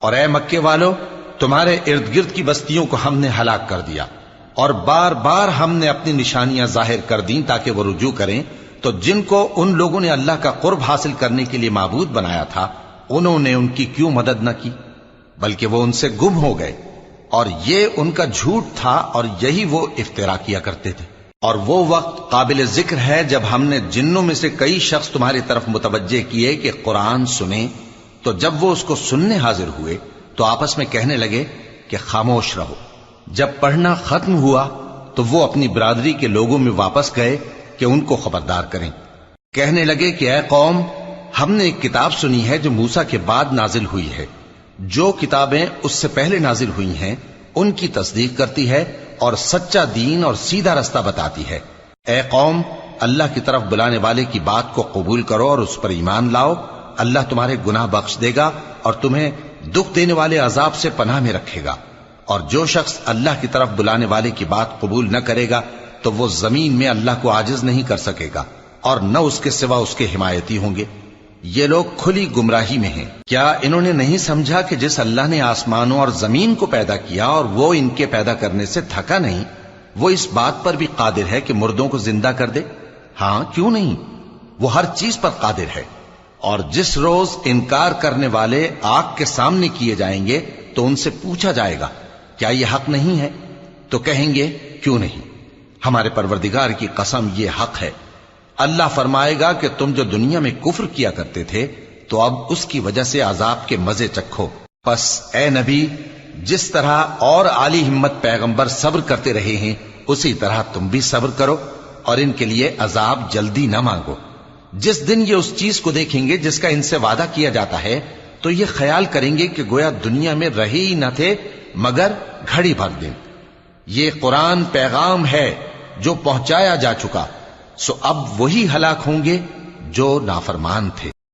اور اے مکے والو، تمہارے ارد گرد کی بستیوں کو ہم نے ہلاک کر دیا، اور بار بار ہم نے اپنی نشانیاں ظاہر کر دیں تاکہ وہ رجوع کریں، تو جن کو ان لوگوں نے اللہ کا قرب حاصل کرنے کے لیے معبود بنایا تھا، انہوں نے ان کی کیوں مدد نہ کی، بلکہ وہ ان سے گم ہو گئے، اور یہ ان کا جھوٹ تھا اور یہی وہ افترا کیا کرتے تھے۔ اور وہ وقت قابل ذکر ہے جب ہم نے جنوں میں سے کئی شخص تمہاری طرف متوجہ کیے کہ قرآن سنیں، تو جب وہ اس کو سننے حاضر ہوئے تو آپس میں کہنے لگے کہ خاموش رہو۔ جب پڑھنا ختم ہوا تو وہ اپنی برادری کے لوگوں میں واپس گئے کہ ان کو خبردار کریں۔ کہنے لگے کہ اے قوم، ہم نے ایک کتاب سنی ہے جو موسیٰ کے بعد نازل ہوئی ہے، جو کتابیں اس سے پہلے نازل ہوئی ہیں ان کی تصدیق کرتی ہے اور سچا دین اور سیدھا رستہ بتاتی ہے۔ اے قوم، اللہ کی طرف بلانے والے کی بات کو قبول کرو اور اس پر ایمان لاؤ، اللہ تمہارے گناہ بخش دے گا اور تمہیں دکھ دینے والے عذاب سے پناہ میں رکھے گا۔ اور جو شخص اللہ کی طرف بلانے والے کی بات قبول نہ کرے گا تو وہ زمین میں اللہ کو عاجز نہیں کر سکے گا اور نہ اس کے سوا اس کے حمایتی ہوں گے۔ یہ لوگ کھلی گمراہی میں ہیں۔ کیا انہوں نے نہیں سمجھا کہ جس اللہ نے آسمانوں اور زمین کو پیدا کیا اور وہ ان کے پیدا کرنے سے تھکا نہیں، وہ اس بات پر بھی قادر ہے کہ مردوں کو زندہ کر دے؟ ہاں، کیوں نہیں، وہ ہر چیز پر قادر ہے۔ اور جس روز انکار کرنے والے آگ کے سامنے کیے جائیں گے تو ان سے پوچھا جائے گا کیا یہ حق نہیں ہے؟ تو کہیں گے کیوں نہیں، ہمارے پروردگار کی قسم یہ حق ہے۔ اللہ فرمائے گا کہ تم جو دنیا میں کفر کیا کرتے تھے تو اب اس کی وجہ سے عذاب کے مزے چکھو۔ پس اے نبی، جس طرح اور عالی ہمت پیغمبر صبر کرتے رہے ہیں اسی طرح تم بھی صبر کرو اور ان کے لیے عذاب جلدی نہ مانگو۔ جس دن یہ اس چیز کو دیکھیں گے جس کا ان سے وعدہ کیا جاتا ہے تو یہ خیال کریں گے کہ گویا دنیا میں رہے ہی نہ تھے مگر گھڑی بھر دن۔ یہ قرآن پیغام ہے جو پہنچایا جا چکا، سو اب وہی ہلاک ہوں گے جو نافرمان تھے۔